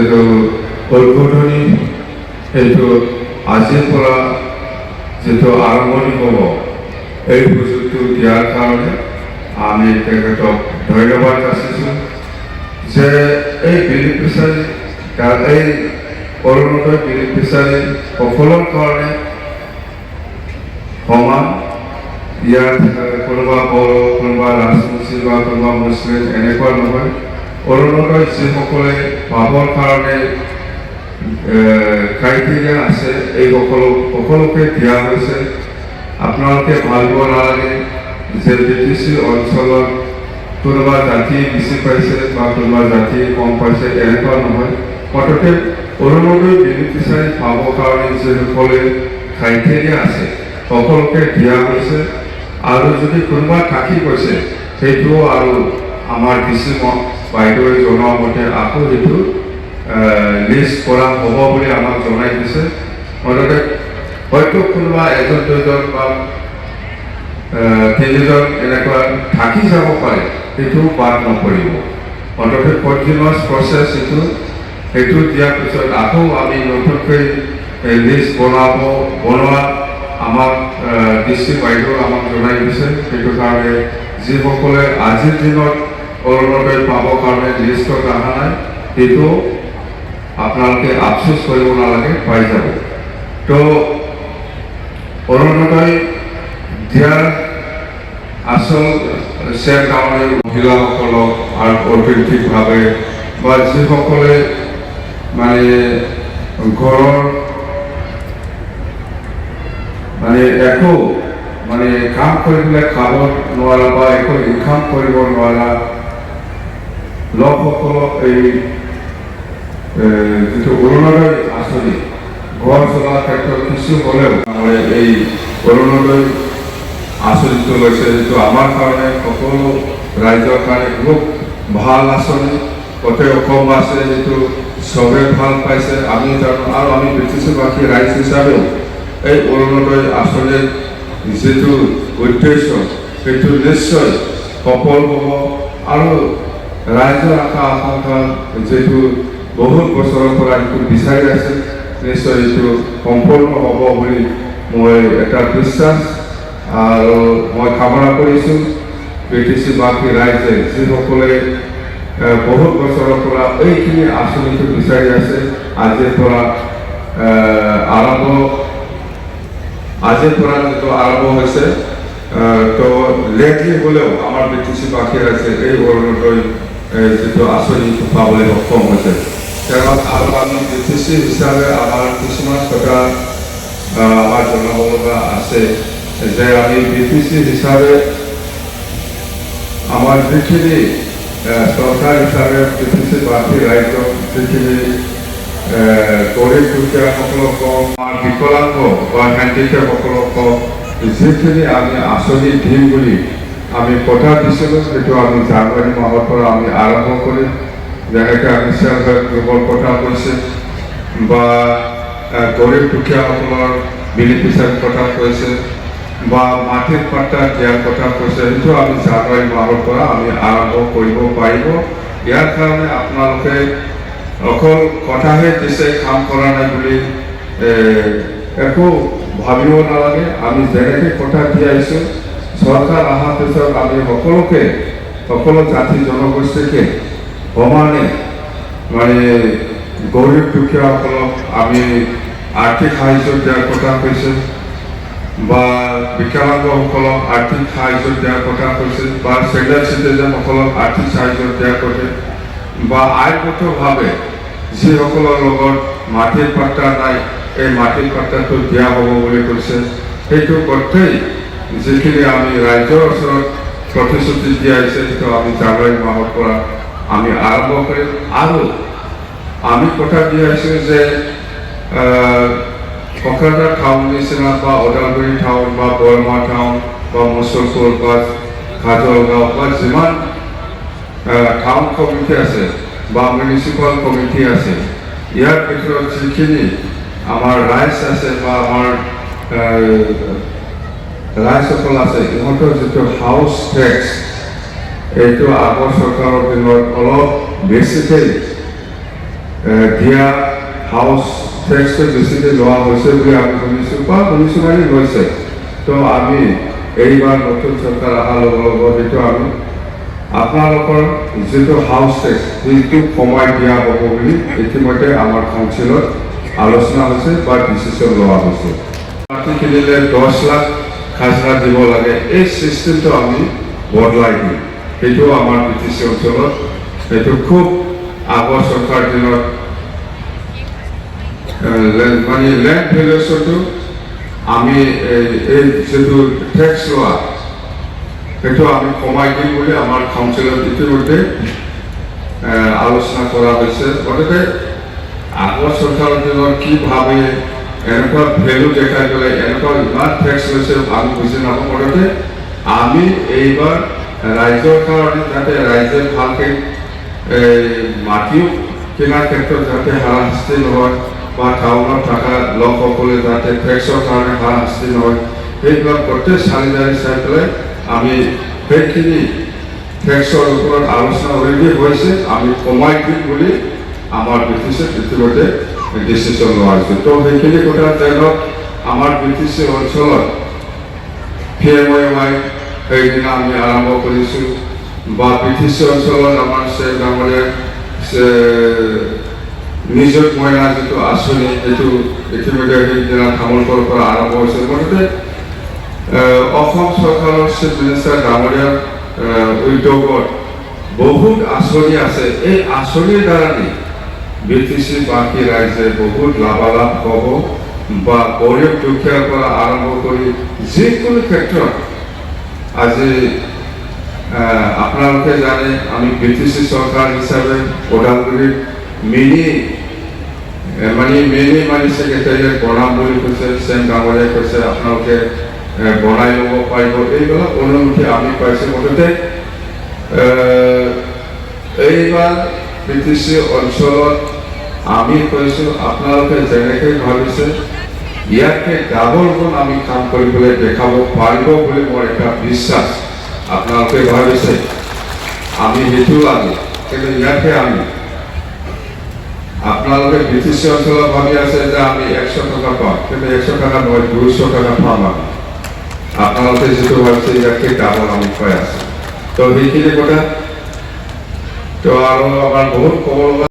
যিটো উদ্বোধনী সেইটো আজিৰ পৰা যিটো আৰম্ভণি হ'ব এই সুযোগটো দিয়াৰ কাৰণে আমি তেখেতক ধন্যবাদ যাচিছোঁ যে এই বেনিফিচিয়াৰী এই অৰুণোদয় বেনিফিচিয়াৰী সকলৰ কাৰণে সমান ইয়াত কোনোবা বড়ো কোনোবা ৰাজবংশী বা কোনোবা মুছলিম এনেকুৱা নহয় অৰুণোদয় যিসকলে পাবৰ কাৰণে ক্ৰাইটেৰিয়া আছে এই সকলোকে দিয়া হৈছে আপোনালোকে ভাবিব নালাগে যে BTC অঞ্চলত কোনোবা জাতি বেছি পাইছে বা কোনোবা জাতি কম পাইছে এনেকুৱা নহয় মুঠতে অৰুণোদয় বেনিফিচিয়াৰী পাবৰ কাৰণে যিসকলে ক্ৰাইটেৰিয়া আছে সকলোকে দিয়া হৈছে আৰু যদি কোনোবা থাকি গৈছে সেইটো আৰু আমাৰ DC বাইদেৱে জনোৱা মতে আকৌ সেইটো লিষ্ট কৰা হ'ব বুলি আমাক জনাই দিছে মুঠতে হয়তো কোনোবা এজন দুজন বা তিনিজন এনেকুৱা থাকি যাব পাৰে সেইটো বাদ নপৰিব মুঠতে কণ্টিনিউৱাছ প্ৰচেছ সেইটো দিয়াৰ পিছত আকৌ আমি নতুনকৈ লিষ্ট বনোৱা আমাক DC বাইদেউ আমাক জনাই দিছে সেইটো কাৰণে যিসকলে আজিৰ দিনত অৰুণোদয় পাবৰ কাৰণে লিষ্টত অহা নাই সেইটো আপোনালোকে আফচোচ কৰিব নালাগে পাই যাব তো অৰুণোদয় দিয়াৰ আচল চেয়াৰ গাঁৱৰ মহিলাসকলক আৰু অৰ্থনৈতিকভাৱে বা যিসকলে মানে ঘৰৰ মানে একো মানে কাম কৰিবলৈ খাব নোৱাৰা বা একো ইনকাম কৰিব নোৱাৰা লোকসকলক এই যিটো অৰুণোদয় আঁচনি ঘৰ চলাৰ ক্ষেত্ৰত কিছু হ'লেও এই অৰুণোদয় আঁচনিটো লৈছে যিটো আমাৰ কাৰণে সকলো ৰাইজৰ কাৰণে খুব ভাল আঁচনি গোটেই অসমবাসীয়ে যিটো চবে ভাল পাইছে আমি জানো আৰু আমি BTC-বাসী ৰাইজ হিচাপেও এই অৰুণোদয় আঁচনিৰ যিটো উদ্দেশ্য সেইটো নিশ্চয় সফল হ'ব আৰু ৰাইজৰ আশা আকাংক্ষা যিটো বহুত বছৰৰ পৰা এইটো বিচাৰি আছে নিশ্চয় এইটো সম্পূৰ্ণ হ'ব বুলি মই এটা বিশ্বাস আৰু মই কামনা কৰিছোঁ BTC-বাসী ৰাইজে যিসকলে বহুত বছৰৰ পৰা এইখিনি আঁচনিটো বিচাৰি আছে আজিৰ পৰা যিটো আৰম্ভ হৈছে তো লেটলি হ'লেও আমাৰ BTC-বাসী ৰাইজে এই অৰুণোদয় যিটো আঁচনিটো পাবলৈ সক্ষম হৈছে কাৰণ আৰু আমি BTC হিচাপে আমাৰ কিছুমান কথা আমাৰ জনাব লগা আছে যে আমি BTC হিচাপে আমাৰ যিখিনি চৰকাৰ হিচাপে BTC-বাসী ৰাইজক যিখিনি গৰীব দুখীয়াসকলক আমাৰ বিকলাংগ বা হেণ্ডিকেপসকলক যিখিনি আমি আঁচনি দিম বুলি আমি কথা দিছিলোঁ সেইটো আমি জানুৱাৰী মাহৰ পৰা আমি আৰম্ভ কৰিম যেনেকৈ আমি চেল্ফ হেল্প গ্ৰুপৰ কথা কৈছে বা গৰীব দুখীয়াসকলৰ বেনিফিচিয়াৰী কথা কৈছে বা মাটিৰ পাট্টা দিয়াৰ কথা কৈছে সেইটো আমি জানুৱাৰী মাহৰ পৰা আমি আৰম্ভ কৰিব পাৰিব ইয়াৰ কাৰণে আপোনালোকে অকল কথাহে দিছে কাম কৰা নাই বুলি একো ভাবিব নালাগে আমি যেনেকৈ কথা দি আহিছোঁ চৰকাৰ অহাৰ পিছত আমি সকলো জাতি জনগোষ্ঠীকে সমানে মানে গৰীব দুখীয়াসকলক আমি আৰ্থিক সাহায্য দিয়াৰ কথা কৈছে বা বিকলাংগসকলক আৰ্থিক সাহায্য দিয়াৰ কথা কৈছে বা চিনিয়ৰ চিটিজেনসকলক আৰ্থিক সাহায্য দিয়াৰ কথা বা আইনগতভাৱে যিসকলৰ লগত মাটিৰ পাট্টা নাই এই মাটিৰ পাট্টাটো দিয়া হ'ব বুলি কৈছে সেইটো গোটেই যিখিনি আমি ৰাইজৰ ওচৰত প্ৰতিশ্ৰুতি দিয়া হৈছে সেইটো আমি জানুৱাৰী মাহৰ পৰা আমি আৰম্ভ কৰিম আৰু আমি কথা দি আহিছোঁ যে কোকৰাঝাৰ টাউন নিচিনা বা ওদালগুৰি টাউন বা বৰমা টাউন বা মুছলপুৰ বা কাজলগাঁও বা যিমান টাউন কমিটি আছে বা মিউনিচিপাল কমিটি আছে ইয়াৰ ভিতৰত যিখিনি আমাৰ ৰাইজ আছে বা আমাৰ ৰাইজসকল আছে ইহঁতৰ যিটো হাউচ টেক্স এইটো আগৰ চৰকাৰৰ দিনত অলপ বেছিকৈ দিয়া হাউচ টেক্সটো বেছিকৈ লোৱা হৈছে বুলি আমি শুনিছোঁ বা শুনিছোঁ মানে লৈছে। তো আমি এইবাৰ নতুন চৰকাৰ অহাৰ লগে লগে সেইটো আমি আপোনালোকৰ যিটো হাউচ টেক্স সেইটো কমাই দিয়া হ'ব বুলি ইতিমধ্যে আমাৰ কাউন্সিলত আলোচনা হৈছে বা ডিচিশ্যন লোৱা হৈছে। মাটি কিনিলে 10 লাখ খাজনা দিব লাগে, এই চিষ্টেমটো আমি বদলাই দিম। সেইটো আমাৰ BTC অঞ্চলত সেইটো খুব আগৰ চৰকাৰ দিনত মানে লেণ্ড ভেলুৱেশ্যনটো আমি এই যিটো টেক্স লোৱা সেইটো আমি কমাই দিম বুলি আমাৰ কাউন্সিলত ইতিমধ্যে আলোচনা কৰা হৈছে। গতিকে আগৰ চৰকাৰৰ দিনত কি ভাবে এনেকুৱা ভেলু দেখাই পেলাই এনেকুৱা ইমান টেক্স লৈছে আমি বুজি নাপাওঁ। গতিকে আমি এইবাৰ ৰাইজৰ কাৰণে যাতে ৰাইজে ভালকৈ মাটিও কিনাৰ ক্ষেত্ৰত যাতে হাৰাশাস্তি নহয় বা টাউনত থকা লোকসকলে যাতে টেক্সৰ কাৰণে হাৰাশাস্তি নহয়, সেইবিলাক গোটেই চালি চাই পেলাই আমি সেইখিনি টেক্সৰ ওপৰত আলোচনা অলৰেডি হৈছে, আমি কমাই দিম বুলি আমাৰ BTCত ইতিমধ্যে ডিচিশ্যন লোৱা হৈছে। তো সেইখিনি কথা তেওঁলোক আমাৰ BTC অঞ্চলত PMOY সেইদিনা আমি আৰম্ভ কৰিছোঁ বা BTC অঞ্চলত আমাৰ চেফ ডাঙৰীয়া নিযুত মইনা যিটো আঁচনি সেইটো ইতিমধ্যে সেইদিনা তামোলপুৰৰ পৰা আৰম্ভ হৈছে। গতিকে অসম চৰকাৰৰ চিফ মিনিষ্টাৰ ডাঙৰীয়াৰ উদ্যোগত বহুত আঁচনি আছে। এই আঁচনিৰ দ্বাৰা BTC বাকী ৰাইজে বহুত লাভালাভ হ'ব বা গৰীব দুখীয়াৰ পৰা আৰম্ভ কৰি যিকোনো ক্ষেত্ৰত আজি আপোনালোকে জানে আমি BTC চৰকাৰ হিচাপে ওদালগুৰিত মিনি ছেক্ৰেটাৰিয়েট বনাম বুলি কৈছে, চেম ডাঙৰীয়াই কৈছে আপোনালোকে বনাই ল'ব পাৰিব। এইবিলাক অনুমতি আমি পাইছোঁ। মুঠতে এইবাৰ BTC অঞ্চলত আমি কৈছোঁ আপোনালোকে যেনেকৈ ভাবিছে ইয়াতকৈ ডাবল গুণ আমি কাম কৰিবলৈ দেখাব পাৰিব বুলি মোৰ এটা বিশ্বাস। আপোনালোকে ভাবিছে আমি সেইটো লাগে, কিন্তু ইয়াতকৈ আমি আপোনালোকে BTC অঞ্চলত ভাবি আছে যে আমি 100 টকা পাম, কিন্তু 100 টকা নহয় 200 টকা পাম। আমি আপোনালোকে যিটো ভাবিছে ইয়াতকৈ ডাবল আমি পাই আছোঁ। তো সেইখিনি কথা তো আৰু আমাৰ বহুত ক'ব লগা